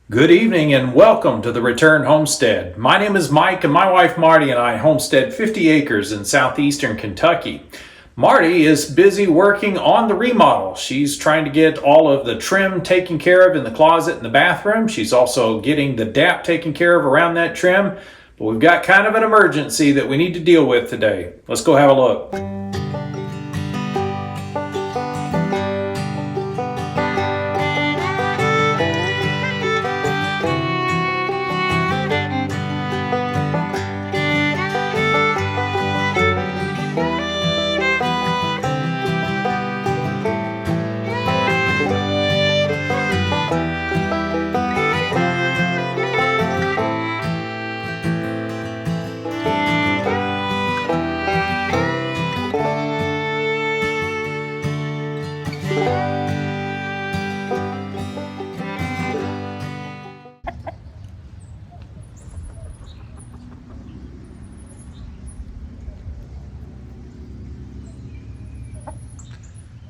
Good evening and welcome to the Return Homestead. My name is Mike and my wife Marty and I homestead 50 acres in southeastern Kentucky. Marty is busy working on the remodel. She's trying to get all of the trim taken care of in the closet and the bathroom. She's also getting the DAP taken care of around that trim. But we've got kind of an emergency that we need to deal with today. Let's go have a look.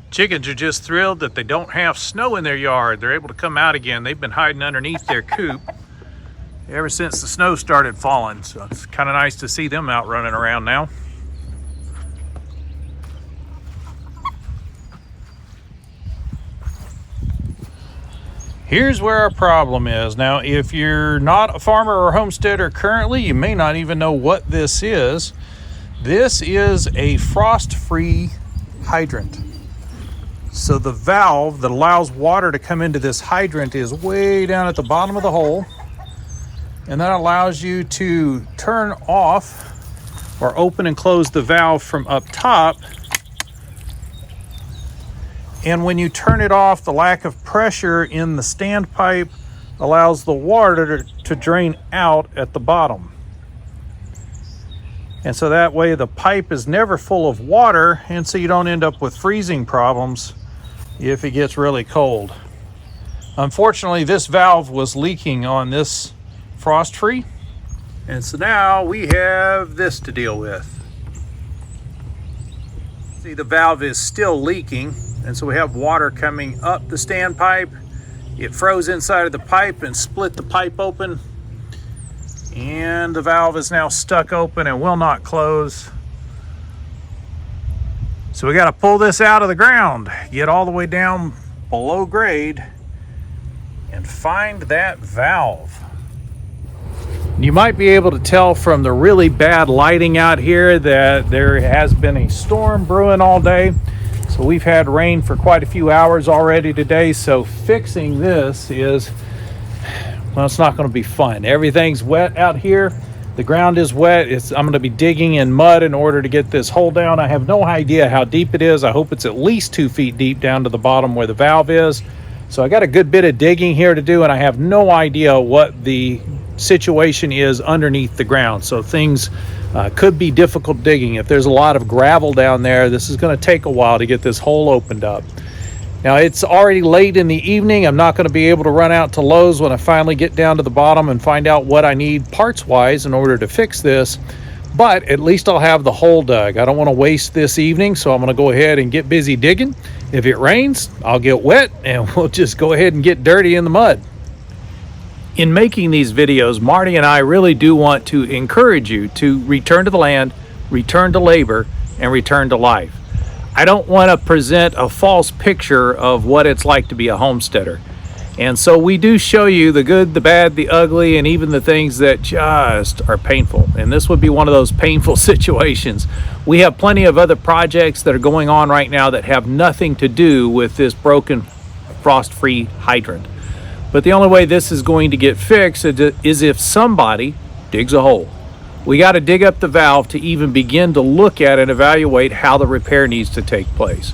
Chickens are just thrilled that they don't have snow in their yard. They're able to come out again. They've been hiding underneath their coop ever since the snow started falling. So it's kind of nice to see them out running around now. Here's where our problem is. Now, if you're not a farmer or homesteader currently, you may not even know what this is. This is a frost-free hydrant. So the valve that allows water to come into this hydrant is way down at the bottom of the hole. And that allows you to turn off or open and close the valve from up top. And when you turn it off, the lack of pressure in the standpipe allows the water to drain out at the bottom. And so that way the pipe is never full of water, and so you don't end up with freezing problems if it gets really cold. Unfortunately, this valve was leaking on this frost-free, and so now we have this to deal with. See, the valve is still leaking, and so we have water coming up the standpipe. It froze inside of the pipe and split the pipe open, and the valve is now stuck open and will not close. So we got to pull this out of the ground, get all the way down below grade, and find that valve. You might be able to tell from the really bad lighting out here that there has been a storm brewing all day. So we've had rain for quite a few hours already today. So fixing this is, well, it's not going to be fun. Everything's wet out here. The ground is wet. I'm going to be digging in mud in order to get this hole down. I have no idea how deep it is. I hope it's at least 2 feet deep down to the bottom where the valve is. So I got a good bit of digging here to do, and I have no idea what the situation is underneath the ground. So things could be difficult digging. If there's a lot of gravel down there, this is going to take a while to get this hole opened up. Now, it's already late in the evening. I'm not going to be able to run out to Lowe's when I finally get down to the bottom and find out what I need parts-wise in order to fix this. But at least I'll have the hole dug. I don't want to waste this evening, so I'm going to go ahead and get busy digging. If it rains, I'll get wet, and we'll just go ahead and get dirty in the mud. In making these videos, Marty and I really do want to encourage you to return to the land, return to labor, and return to life. I don't want to present a false picture of what it's like to be a homesteader. And so we do show you the good, the bad, the ugly, and even the things that just are painful. And this would be one of those painful situations. We have plenty of other projects that are going on right now that have nothing to do with this broken frost-free hydrant. But the only way this is going to get fixed is if somebody digs a hole. We got to dig up the valve to even begin to look at and evaluate how the repair needs to take place.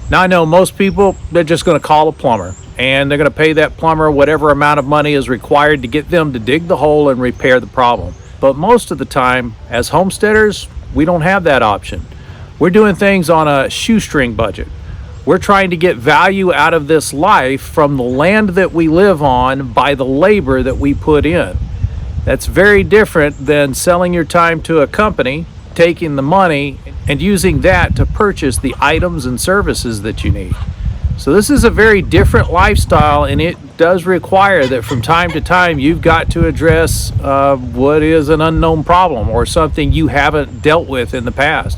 Now, I know most people, they're just going to call a plumber, and they're going to pay that plumber whatever amount of money is required to get them to dig the hole and repair the problem. But most of the time, as homesteaders, we don't have that option. We're doing things on a shoestring budget. We're trying to get value out of this life from the land that we live on by the labor that we put in. That's very different than selling your time to a company, taking the money, and using that to purchase the items and services that you need. So this is a very different lifestyle, and it does require that from time to time you've got to address what is an unknown problem or something you haven't dealt with in the past.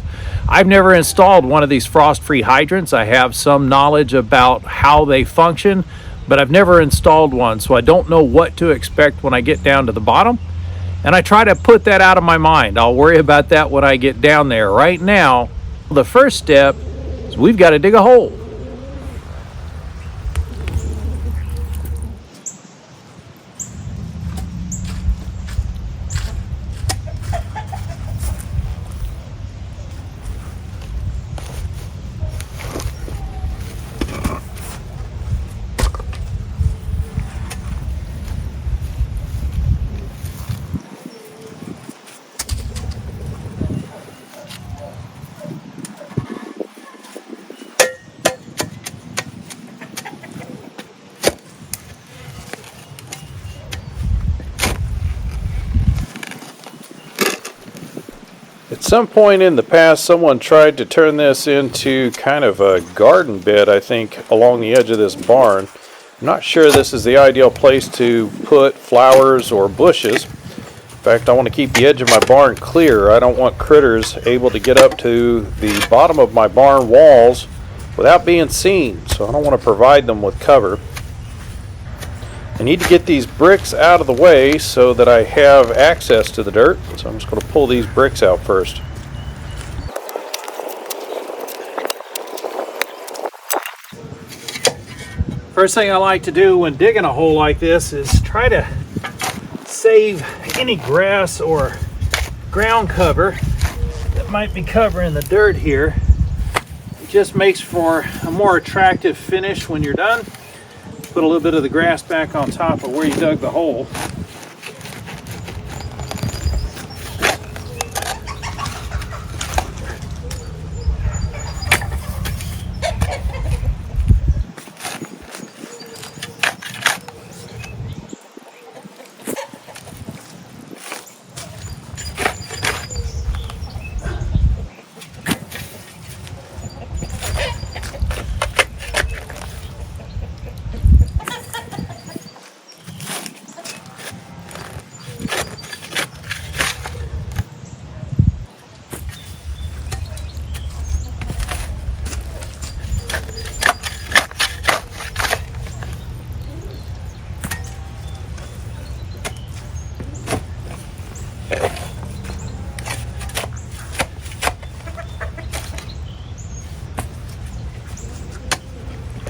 I've never installed one of these frost-free hydrants. I have some knowledge about how they function, but I've never installed one, so I don't know what to expect when I get down to the bottom. And I try to put that out of my mind. I'll worry about that when I get down there. Right now, the first step is we've got to dig a hole. At some point in the past, someone tried to turn this into kind of a garden bed, I think, along the edge of this barn. I'm not sure this is the ideal place to put flowers or bushes. In fact, I want to keep the edge of my barn clear. I don't want critters able to get up to the bottom of my barn walls without being seen, so I don't want to provide them with cover. I need to get these bricks out of the way so that I have access to the dirt. So I'm just going to pull these bricks out first. First thing I like to do when digging a hole like this is try to save any grass or ground cover that might be covering the dirt here. It just makes for a more attractive finish when you're done. Put a little bit of the grass back on top of where you dug the hole.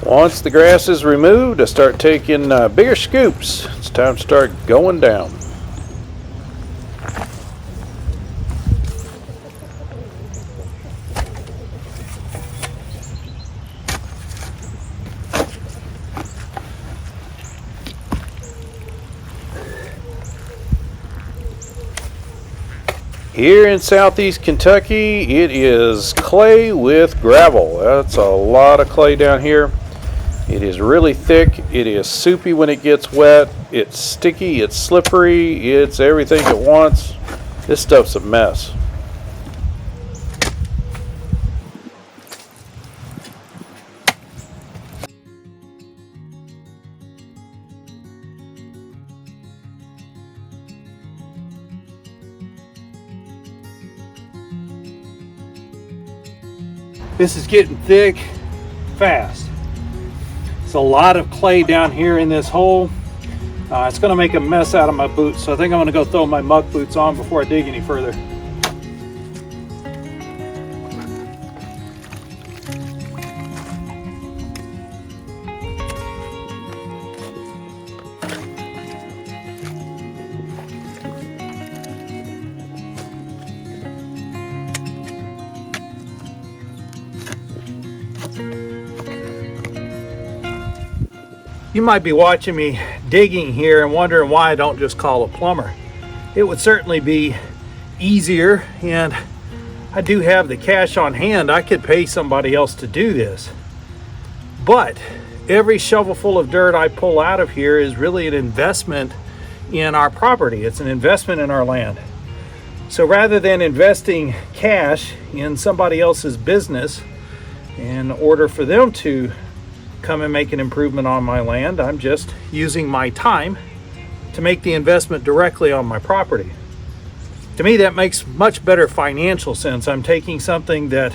Once the grass is removed, I start taking bigger scoops. It's time to start going down. Here in southeast Kentucky, it is clay with gravel. That's a lot of clay down here. It is really thick, it is soupy when it gets wet, it's sticky, it's slippery, it's everything at once. This stuff's a mess. This is getting thick fast. It's a lot of clay down here in this hole. It's going to make a mess out of my boots, so I think I'm going to go throw my muck boots on before I dig any further. You might be watching me digging here and wondering why I don't just call a plumber. It would certainly be easier, and I do have the cash on hand. I could pay somebody else to do this. But every shovelful of dirt I pull out of here is really an investment in our property. It's an investment in our land. So rather than investing cash in somebody else's business in order for them to come and make an improvement on my land. I'm just using my time to make the investment directly on my property. To me, that makes much better financial sense. I'm taking something that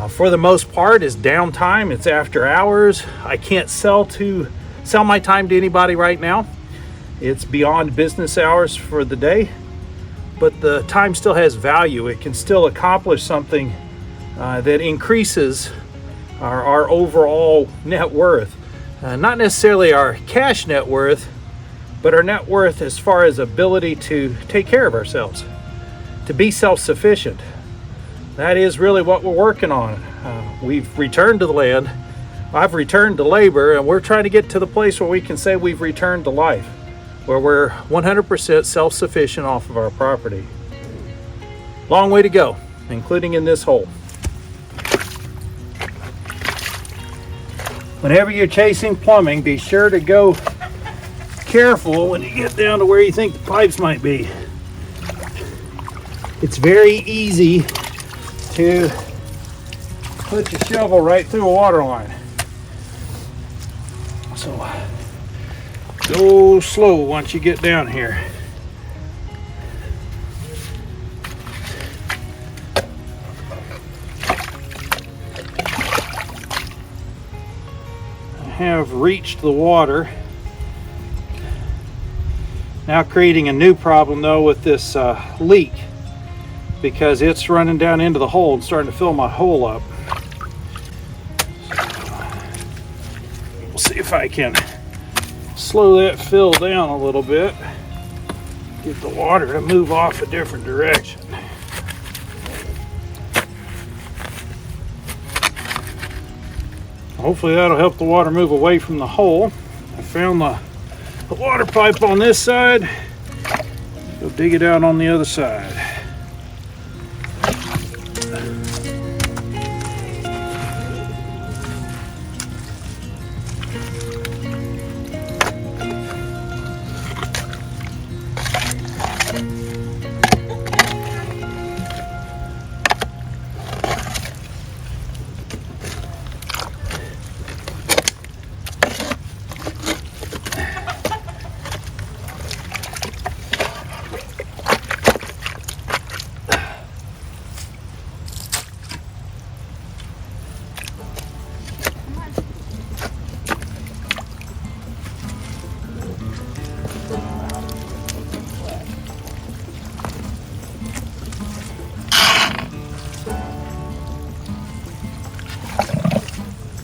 for the most part is downtime. It's after hours. I can't sell my time to anybody right now. It's beyond business hours for the day, but the time still has value. It can still accomplish something that increases our overall net worth. Not necessarily our cash net worth, but our net worth as far as ability to take care of ourselves, to be self-sufficient. That is really what we're working on. We've returned to the land. I've returned to labor, and we're trying to get to the place where we can say we've returned to life, where we're 100% self-sufficient off of our property. Long way to go, including in this hole. Whenever you're chasing plumbing, be sure to go careful when you get down to where you think the pipes might be. It's very easy to put your shovel right through a water line. So go slow once you get down here. I have reached the water. Now creating a new problem though with this leak, because it's running down into the hole and starting to fill my hole up. We'll see if I can slow that fill down a little bit, get the water to move off a different direction. Hopefully that'll help the water move away from the hole. I found the water pipe on this side. Go dig it out on the other side.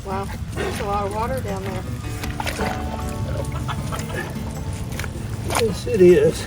Wow, there's a lot of water down there. Yes, it is.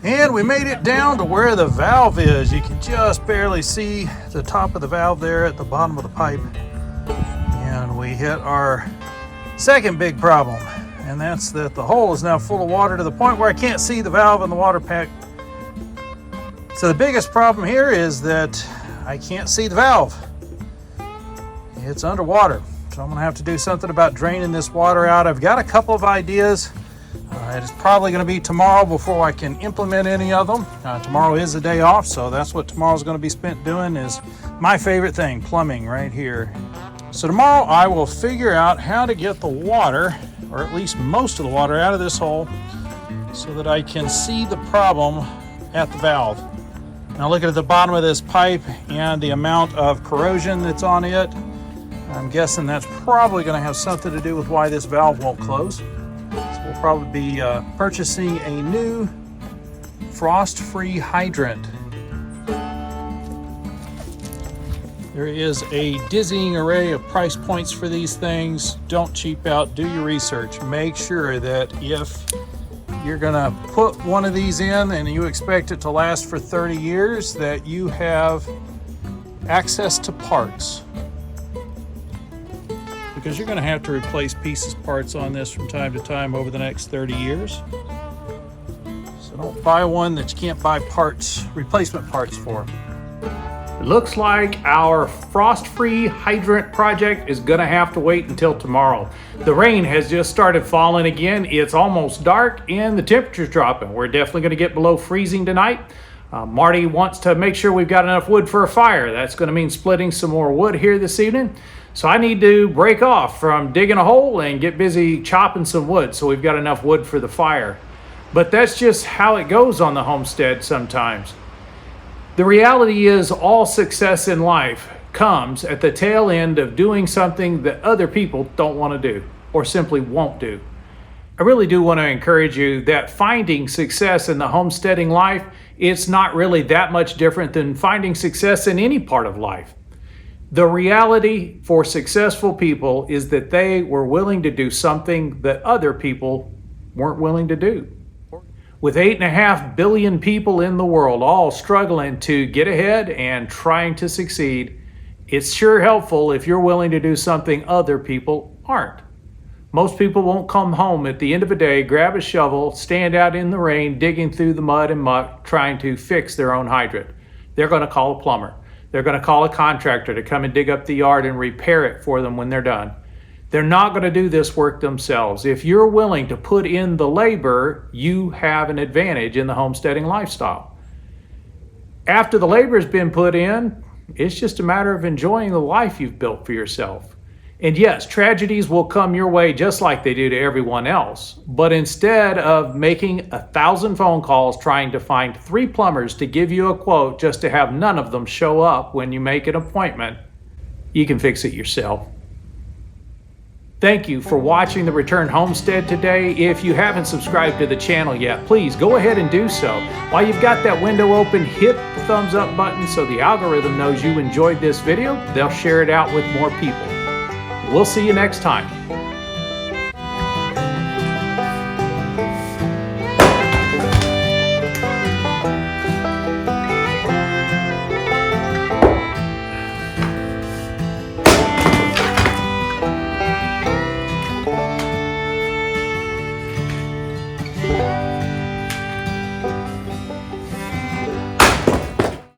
And we made it down to where the valve is. You can just barely see the top of the valve there at the bottom of the pipe. And we hit our second big problem, and that's that the hole is now full of water to the point where I can't see the valve and the water pack. So the biggest problem here is that I can't see the valve. It's underwater. So I'm gonna have to do something about draining this water out. I've got a couple of ideas. It's probably going to be tomorrow before I can implement any of them. Tomorrow is a day off, so that's what tomorrow's going to be spent doing, is my favorite thing, plumbing right here. So tomorrow I will figure out how to get the water, or at least most of the water, out of this hole so that I can see the problem at the valve. Now looking at the bottom of this pipe and the amount of corrosion that's on it, I'm guessing that's probably going to have something to do with why this valve won't close. So we'll probably be purchasing a new frost-free hydrant. There is a dizzying array of price points for these things. Don't cheap out, do your research. Make sure that if you're gonna put one of these in and you expect it to last for 30 years, that you have access to parts. Because you're gonna have to replace pieces, parts on this from time to time over the next 30 years. So don't buy one that you can't buy parts, replacement parts for. It looks like our frost-free hydrant project is gonna have to wait until tomorrow. The rain has just started falling again. It's almost dark and the temperature's dropping. We're definitely gonna get below freezing tonight. Marty wants to make sure we've got enough wood for a fire. That's gonna mean splitting some more wood here this evening. So I need to break off from digging a hole and get busy chopping some wood so we've got enough wood for the fire. But that's just how it goes on the homestead sometimes. The reality is all success in life comes at the tail end of doing something that other people don't want to do or simply won't do. I really do want to encourage you that finding success in the homesteading life, it's not really that much different than finding success in any part of life. The reality for successful people is that they were willing to do something that other people weren't willing to do. With 8.5 billion people in the world all struggling to get ahead and trying to succeed, it's sure helpful if you're willing to do something other people aren't. Most people won't come home at the end of a day, grab a shovel, stand out in the rain, digging through the mud and muck, trying to fix their own hydrant. They're going to call a plumber. They're going to call a contractor to come and dig up the yard and repair it for them when they're done. They're not going to do this work themselves. If you're willing to put in the labor, you have an advantage in the homesteading lifestyle. After the labor has been put in, it's just a matter of enjoying the life you've built for yourself. And yes, tragedies will come your way just like they do to everyone else. But instead of making 1,000 phone calls trying to find 3 plumbers to give you a quote just to have none of them show up when you make an appointment, you can fix it yourself. Thank you for watching the Return Homestead today. If you haven't subscribed to the channel yet, please go ahead and do so. While you've got that window open, hit the thumbs up button so the algorithm knows you enjoyed this video. They'll share it out with more people. We'll see you next time.